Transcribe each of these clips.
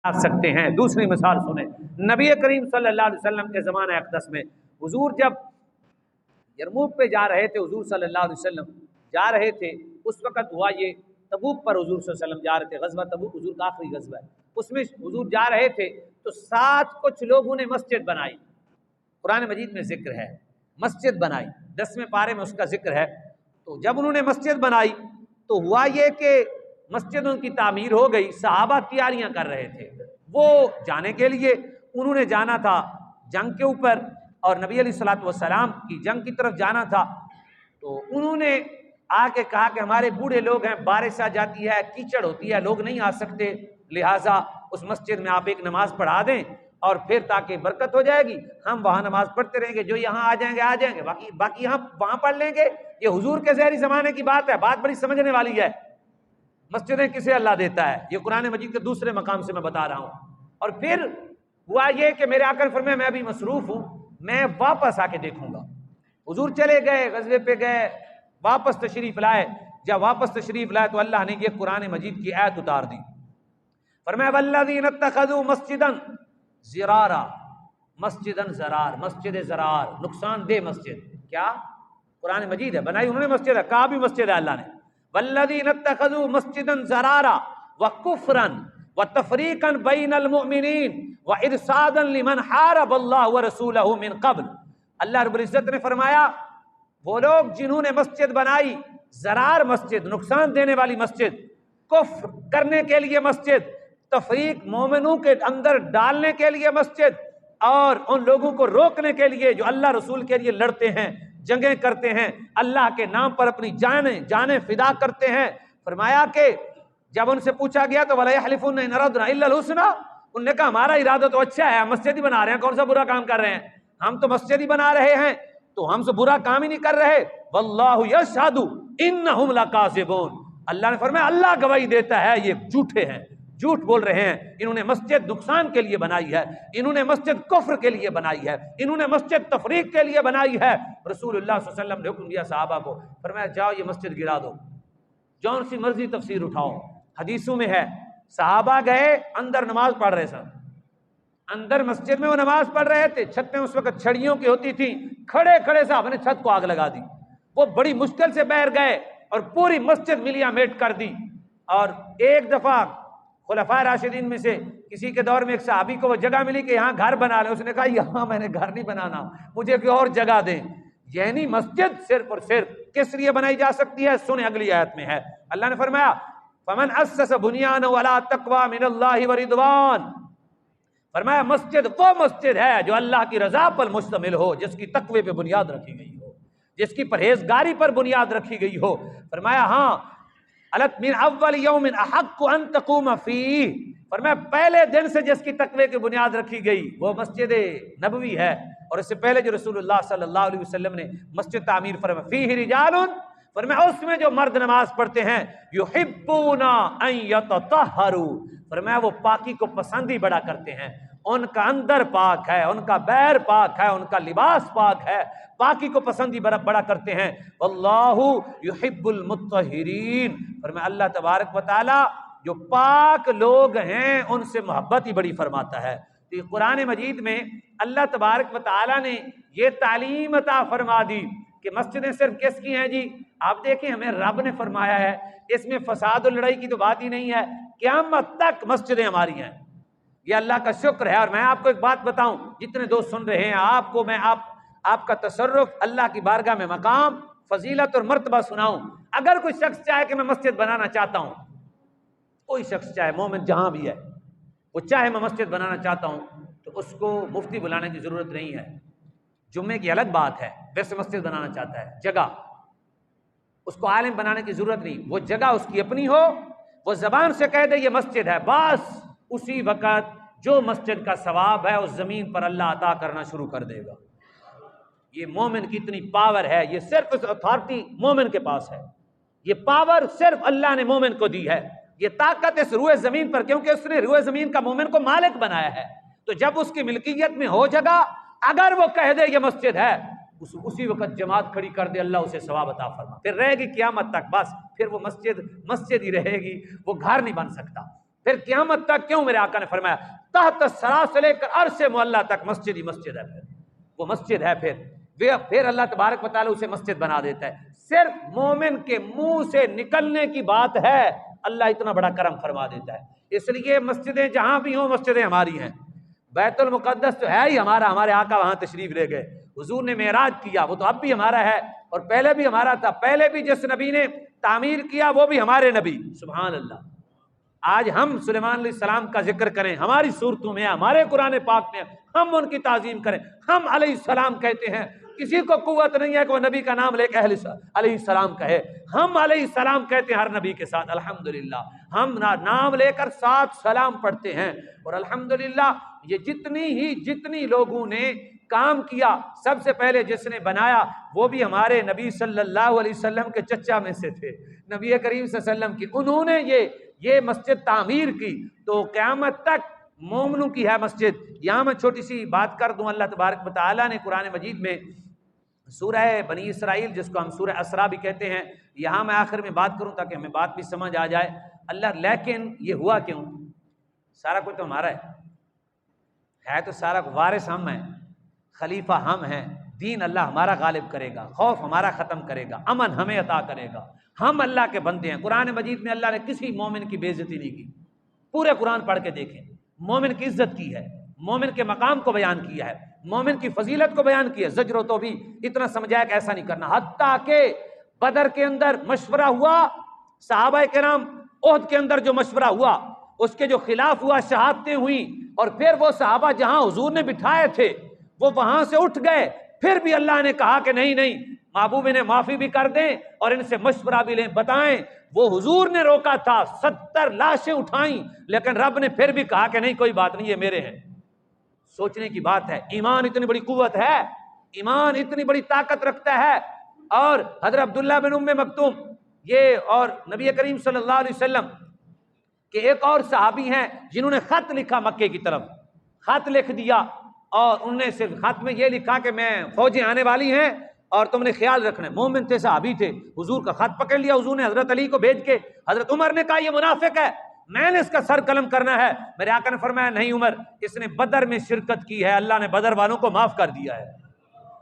سکتے ہیں۔ دوسری مثال سنیں، نبی کریم صلی اللہ علیہ وسلم کے زمانہ اقدس میں حضور جب یرموک پہ جا رہے تھے، حضور صلی اللہ علیہ وسلم جا رہے تھے، اس وقت ہوا یہ تبوک پر حضور صلی اللہ علیہ وسلم جا رہے تھے، غزوہ تبوک حضور کا آخری غزوہ ہے، اس میں حضور جا رہے تھے تو ساتھ کچھ لوگوں نے مسجد بنائی، قرآن مجید میں ذکر ہے مسجد بنائی، 10ویں پارے میں اس کا ذکر ہے۔ تو جب انہوں نے مسجد بنائی تو ہوا یہ کہ مسجد ان کی تعمیر ہو گئی، صحابہ تیاریاں کر رہے تھے، وہ جانے کے لیے انہوں نے جانا تھا جنگ کے اوپر، اور نبی علیہ الصلوۃ والسلام کی جنگ کی طرف جانا تھا، تو انہوں نے آ کے کہا کہ ہمارے بوڑھے لوگ ہیں، بارش آ جاتی ہے، کیچڑ ہوتی ہے، لوگ نہیں آ سکتے، لہٰذا اس مسجد میں آپ ایک نماز پڑھا دیں اور پھر تاکہ برکت ہو جائے گی، ہم وہاں نماز پڑھتے رہیں گے، جو یہاں آ جائیں گے باقی ہم وہاں پڑھ لیں گے۔ یہ حضور کے ظاہری زمانے کی بات ہے، بات بڑی سمجھنے والی ہے۔ مسجدیں کسے اللہ دیتا ہے، یہ قرآن مجید کے دوسرے مقام سے میں بتا رہا ہوں۔ اور پھر ہوا یہ کہ میرے آقا نے فرمایا میں ابھی مصروف ہوں، میں واپس آ کے دیکھوں گا۔ حضور چلے گئے، غزوے پہ گئے، واپس تشریف لائے، جب واپس تشریف لائے تو اللہ نے یہ قرآن مجید کی آیت اتار دی، فرمایا والذین اتخذوا مسجدا ضرارا، مسجدن ضرار، مسجد ضرار، نقصان دہ مسجد، کیا قرآن مجید ہے، بنائی انہوں نے مسجد ہے، کہا بھی مسجد ہے اللہ نے، والذین اتخذوا مسجدا ضرارا وکفرا وتفریقا بین المؤمنین وارصادا لمن حارب اللہ ورسولہ من قبل۔ اللہ رب العزت نے فرمایا وہ لوگ جنہوں نے مسجد بنائی، ضرار مسجد، نقصان دینے والی مسجد، کفر کرنے کے لیے مسجد، تفریق مومنوں کے اندر ڈالنے کے لیے مسجد، اور ان لوگوں کو روکنے کے لیے جو اللہ رسول کے لیے لڑتے ہیں، جنگیں کرتے ہیں، اللہ کے نام پر اپنی جانیں فدا کرتے ہیں، فرمایا کہ جب ان سے پوچھا گیا تو وَلَا يَحْلِفُنَّ إِنْ أَرَدْنَا إِلَّا الْحُسْنَىٰ، انہوں نے کہا ہمارا ارادہ تو اچھا ہے، ہم مسجد ہی بنا رہے ہیں، کون سا برا کام کر رہے ہیں، ہم تو مسجد ہی بنا رہے ہیں، تو ہم سے برا کام ہی نہیں کر رہے، وَاللَّهُ يَشْهَدُ إِنَّهُمْ لَكَاذِبُونَ، اللہ نے فرمایا اللہ گواہی دیتا ہے یہ جھوٹے ہیں، جھوٹ بول رہے ہیں، انہوں نے مسجد نقصان کے لیے بنائی ہے، انہوں نے مسجد کفر کے لیے بنائی ہے، انہوں نے مسجد تفریق کے لیے بنائی ہے۔ رسول اللہ صلی اللہ علیہ وسلم نے حکم دیا صحابہ کو، فرمایا جاؤ یہ مسجد گرا دو، جون سی مرضی تفسیر اٹھاؤ، حدیثوں میں ہے صحابہ گئے اندر نماز پڑھ رہے سن، اندر مسجد میں وہ نماز پڑھ رہے تھے، چھتیں اس وقت چھڑیوں کی ہوتی تھیں، کھڑے کھڑے صاحب نے چھت کو آگ لگا دی، وہ بڑی مشکل سے باہر گئے اور پوری مسجد ملیا میٹ کر دی۔ اور ایک دفعہ خلفائے راشدین میں سے کسی کے دور میں ایک صحابی کو وہ جگہ ملی کہ یہاں گھر بنا لیں، اس نے کہا یہاں میں نے گھر نہیں بنانا، مجھے کوئی اور جگہ دیں، یعنی مسجد صرف اور صرف کس لیے بنائی جا سکتی ہے، سنیں اگلی آیت میں ہے، اللہ نے فرمایا فمن اسس بنیانہ علی تقوی من اللہ ورضوان، فرمایا مسجد وہ مسجد ہے جو اللہ کی رضا پر مشتمل ہو، جس کی تقوی پہ بنیاد رکھی گئی ہو، جس کی پرہیزگاری پر بنیاد رکھی گئی ہو، فرمایا ہاں الت من اول یوم احق ان تقوم فیہ، فرمایا پہلے دن سے جس کی تقوی کی بنیاد رکھی گئی وہ مسجد نبوی ہے، اور اس سے پہلے جو رسول اللہ صلی اللہ علیہ وسلم نے مسجد تعمیر فرمایا فیہ رجال، فرمایا اس میں جو مرد نماز پڑھتے ہیں یحبون ان یتطہروا، فرمایا وہ پاکی کو پسند ہی بڑا کرتے ہیں، ان کا اندر پاک ہے، ان کا بیر پاک ہے، ان کا لباس پاک ہے، پاکی کو پسند ہی بڑا کرتے ہیں، واللہ یحب المطہرین، فرمایا اللہ تبارک و تعالی جو پاک لوگ ہیں ان سے محبت ہی بڑی فرماتا ہے۔ تو یہ قرآن مجید میں اللہ تبارک و تعالی نے یہ تعلیم عطا فرما دی کہ مسجدیں صرف کس کی ہیں جی، آپ دیکھیں ہمیں رب نے فرمایا ہے، اس میں فساد اور لڑائی کی تو بات ہی نہیں ہے، قیامت تک مسجدیں ہماری ہیں، یہ اللہ کا شکر ہے۔ اور میں آپ کو ایک بات بتاؤں، جتنے دوست سن رہے ہیں آپ کو میں آپ کا تصرف اللہ کی بارگاہ میں مقام فضیلت اور مرتبہ سناؤں، اگر کوئی شخص چاہے کہ میں مسجد بنانا چاہتا ہوں، کوئی شخص چاہے مومن جہاں بھی ہے وہ چاہے میں مسجد بنانا چاہتا ہوں، تو اس کو مفتی بلانے کی ضرورت نہیں ہے، جمعے کی الگ بات ہے، ویسے مسجد بنانا چاہتا ہے جگہ، اس کو عالم بنانے کی ضرورت نہیں، وہ جگہ اس کی اپنی ہو، وہ زبان سے کہہ دے یہ مسجد ہے، بس اسی وقت جو مسجد کا ثواب ہے اس زمین پر اللہ عطا کرنا شروع کر دے گا۔ یہ مومن کی اتنی پاور ہے، یہ صرف اس اتھارٹی مومن کے پاس ہے، یہ پاور صرف اللہ نے مومن کو دی ہے، یہ طاقت اس روئے زمین پر، کیونکہ اس نے روئے زمین کا مومن کو مالک بنایا ہے، تو جب اس کی ملکیت میں ہو جگہ، اگر وہ کہہ دے یہ مسجد ہے، اسی وقت جماعت کھڑی کر دے، اللہ اسے ثواب عطا فرما، پھر رہے گی قیامت تک، بس پھر وہ مسجد ہی رہے گی، وہ گھر نہیں بن سکتا۔ پھر قیامت تک کیوں میرے آقا نے فرمایا تحت الثری سے لے کر عرش معلی تک مسجد ہی مسجد ہے، پھر وہ مسجد ہے، پھر اللہ تبارک و تعالیٰ اسے مسجد بنا دیتا ہے۔ صرف مومن کے منہ سے نکلنے کی بات ہے، اللہ اتنا بڑا کرم فرما دیتا ہے۔ اس لیے مسجدیں جہاں بھی ہوں مسجدیں ہماری ہیں، بیت المقدس تو ہے ہی ہمارا، ہمارے آقا وہاں تشریف لے گئے، حضور نے معراج کیا، وہ تو اب بھی ہمارا ہے اور پہلے بھی ہمارا تھا، پہلے بھی جس نبی نے تعمیر کیا وہ بھی ہمارے نبی، سبحان اللہ۔ آج ہم سلیمان علیہ السلام کا ذکر کریں، ہماری صورتوں میں ہمارے قرآن پاک میں ہم ان کی تعظیم کریں، ہم علیہ السلام کہتے ہیں، کسی کو قوت نہیں ہے کہ وہ نبی کا نام لے کے علیہ السلام کہے، ہم علیہ السلام کہتے ہیں ہر نبی کے ساتھ، الحمدللہ ہم نام لے کر ساتھ سلام پڑھتے ہیں۔ اور الحمدللہ یہ جتنی لوگوں نے کام کیا، سب سے پہلے جس نے بنایا وہ بھی ہمارے نبی صلی اللہ علیہ وسلم کے چچا میں سے تھے، نبی کریم صلی اللہ علیہ وسلم کی، انہوں نے یہ مسجد تعمیر کی، تو قیامت تک مومنوں کی ہے مسجد۔ یہاں میں چھوٹی سی بات کر دوں، اللہ تبارک و تعالیٰ نے قرآن مجید میں سورہ بنی اسرائیل، جس کو ہم سورہ اسراء بھی کہتے ہیں، یہاں میں آخر میں بات کروں تاکہ ہمیں بات بھی سمجھ آ جائے اللہ، لیکن یہ ہوا کیوں؟ سارا کچھ تو ہمارا ہے تو سارا وارث ہم ہیں، خلیفہ ہم ہیں، دین اللہ ہمارا غالب کرے گا، خوف ہمارا ختم کرے گا، امن ہمیں عطا کرے گا، ہم اللہ کے بندے ہیں۔ قرآن مجید میں اللہ نے کسی مومن کی بے عزتی نہیں کی، پورے قرآن پڑھ کے دیکھیں، مومن کی عزت کی ہے، مومن کے مقام کو بیان کیا ہے، مومن کی فضیلت کو بیان کیا ہے، زجر و توبیخ اتنا سمجھایا کہ ایسا نہیں کرنا، حتیٰ کہ بدر کے اندر مشورہ ہوا، صحابہ کرام احد کے اندر جو مشورہ ہوا اس کے جو خلاف ہوا، شہادتیں ہوئیں، اور پھر وہ صحابہ جہاں حضور نے بٹھائے تھے وہ وہاں سے اٹھ گئے، پھر بھی اللہ نے کہا کہ نہیں محبوب انہیں معافی بھی کر دیں اور ان سے مشورہ بھی لیں، بتائیں وہ حضور نے روکا تھا، 70 لاشیں اٹھائیں، لیکن رب نے پھر بھی کہا کہ نہیں کوئی بات نہیں، یہ میرے ہیں۔ سوچنے کی بات ہے، ایمان اتنی بڑی قوت ہے، ایمان اتنی بڑی طاقت رکھتا ہے۔ اور حضرت عبداللہ بن ام مکتوم یہ اور نبی کریم صلی اللہ علیہ وسلم کہ ایک اور صحابی ہیں جنہوں نے خط لکھا مکے کی طرف، خط لکھ دیا، اور انہوں نے صرف خط میں یہ لکھا کہ میں فوجیں آنے والی ہیں اور تم نے خیال رکھنا ہے، مومن تھے، صحابی تھے، حضور کا خط پکڑ لیا حضور نے، حضرت علی کو بھیج کے، حضرت عمر نے کہا یہ منافق ہے، میں نے اس کا سر قلم کرنا ہے، میرے آقا نے فرمایا نہیں عمر، اس نے بدر میں شرکت کی ہے، اللہ نے بدر والوں کو معاف کر دیا ہے،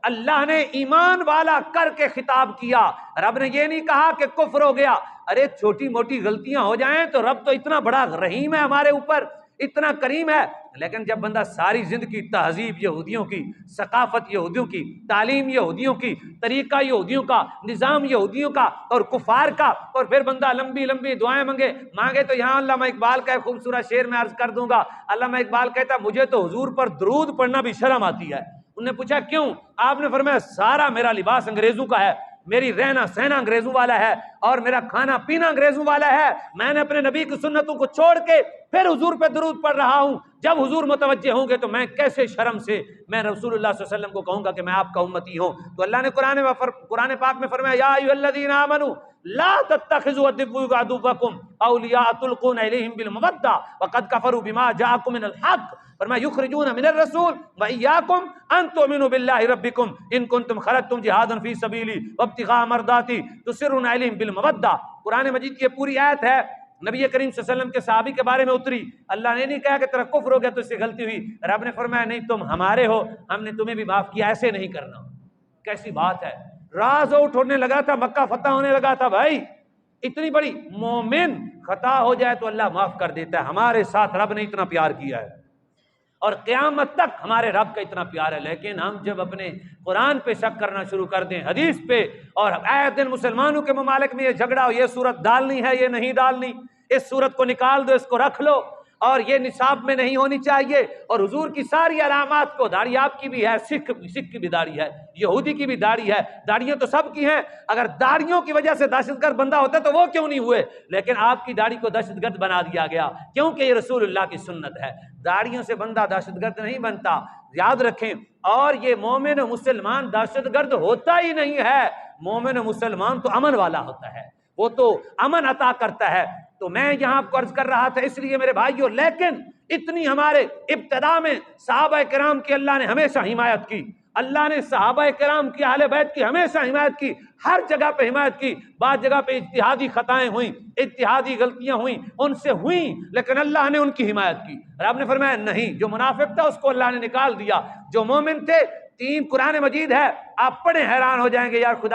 اللہ نے ایمان والا کر کے خطاب کیا، رب نے یہ نہیں کہا کہ کفر ہو گیا، ارے چھوٹی موٹی غلطیاں ہو جائیں تو رب تو اتنا بڑا رحیم ہے ہمارے اوپر، اتنا کریم ہے، لیکن جب بندہ ساری زندگی تہذیب یہودیوں کی، ثقافت یہودیوں کی، تعلیم یہودیوں کی، طریقہ یہودیوں کا، نظام یہودیوں کا اور کفار کا، اور پھر بندہ لمبی لمبی دعائیں مانگے تو یہاں علامہ اقبال کا ایک خوبصورت شعر میں عرض کر دوں گا، علامہ اقبال کہتا مجھے تو حضور پر درود پڑھنا بھی شرم آتی ہے۔ انہوں نے پوچھا کیوں؟ آپ نے فرمایا سارا میرا لباس انگریزوں کا ہے، میری رہنا سہنا انگریزوں والا ہے، اور میرا کھانا پینا انگریزوں والا ہے، میں نے اپنے نبی کی سنتوں کو چھوڑ کے پھر حضور پہ درود پڑھ رہا ہوں، جب حضور متوجہ ہوں گے تو میں کیسے شرم سے میں رسول اللہ صلی اللہ علیہ وسلم کو کہوں گا کہ میں آپ کا امتی ہوں۔ تو اللہ نے قرآن پاک میں فرمایا یا ایھا الذین آمنوا لا تتخذوا عدوکم اولیاء تلقون الیہم بالمودۃ وقد کفروا بما جاءکم من الحق، فرمایا یخرجون من الرسول وإیاکم ان تؤمنوا باللہ ربکم ان کنتم خرجتم جہادا فی سبیلی وابتغاء مرضاتی تسرون الیہم بالمودۃ۔ قرآن مجید کی یہ پوری آیت ہے، نبی کریم صلی اللہ علیہ وسلم کے صحابی کے بارے میں اتری، اللہ نے نہیں کہا کہ تیرا کفر ہو گیا تو اس سے غلطی ہوئی، رب نے فرمایا نہیں تم ہمارے ہو، ہم نے تمہیں بھی معاف کیا، ایسے نہیں کرنا۔ کیسی بات ہے، راز اٹھ ہونے لگا تھا، مکہ فتح ہونے لگا تھا، بھائی اتنی بڑی، مومن خطا ہو جائے تو اللہ معاف کر دیتا ہے، ہمارے ساتھ رب نے اتنا پیار کیا ہے اور قیامت تک ہمارے رب کا اتنا پیار ہے، لیکن ہم جب اپنے قرآن پہ شک کرنا شروع کر دیں، حدیث پہ، اور آئے دن مسلمانوں کے ممالک میں یہ جھگڑا ہو، یہ صورت ڈالنی ہے یہ نہیں ڈالنی، اس صورت کو نکال دو اس کو رکھ لو، اور یہ نصاب میں نہیں ہونی چاہیے، اور حضور کی ساری علامات کو، داڑھی آپ کی بھی ہے، سکھ کی بھی داڑھی ہے، یہودی کی بھی داڑھی ہے، داڑھیاں تو سب کی ہیں، اگر داڑھیوں کی وجہ سے دہشت گرد بندہ ہوتا تو وہ کیوں نہیں ہوئے، لیکن آپ کی داڑھی کو دہشت گرد بنا دیا گیا کیونکہ یہ رسول اللہ کی سنت ہے، داڑھیوں سے بندہ دہشت گرد نہیں بنتا، یاد رکھیں۔ اور یہ مومن و مسلمان دہشت گرد ہوتا ہی نہیں ہے، مومن و مسلمان تو امن والا ہوتا ہے، وہ تو امن عطا کرتا ہے۔ تو میں یہاں آپ کو عرض کر رہا تھا اس لیے میرے بھائیوں، لیکن اتنی ہمارے ابتدا میں صحابہ کرام کی اللہ نے ہمیشہ حمایت کی، اللہ نے صحابہ کرام کی، اہل بیت کی ہمیشہ حمایت کی، ہر جگہ پہ حمایت کی۔ بعض جگہ پہ اجتہادی خطائیں ہوئیں، اجتہادی غلطیاں ہوئیں، ان سے ہوئیں، لیکن اللہ نے ان کی حمایت کی۔ اور آپ نے فرمایا نہیں، جو منافق تھا اس کو اللہ نے نکال دیا، جو مومن تھے۔ 3 قرآن مجید ہے، آپ پڑھیں حیران ہو جائیں گے، یار خدا